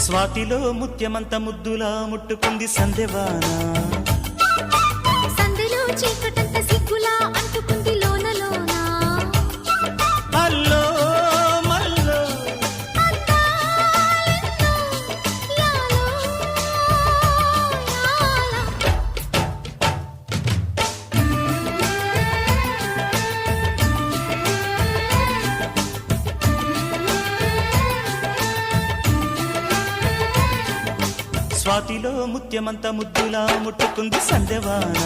స్వాతిలో ముత్యమంత ముద్దులా ముట్టుకుంది సందెవాన. సందెలో చీకటంత సిగ్గులా అంటుకుంది లోన లోన. అల్లో మల్లో అందాలెన్నో యాలో యాల. స్వాతిలో ముత్యమంత ముద్దులా ముట్టుకుంది సందెవాన.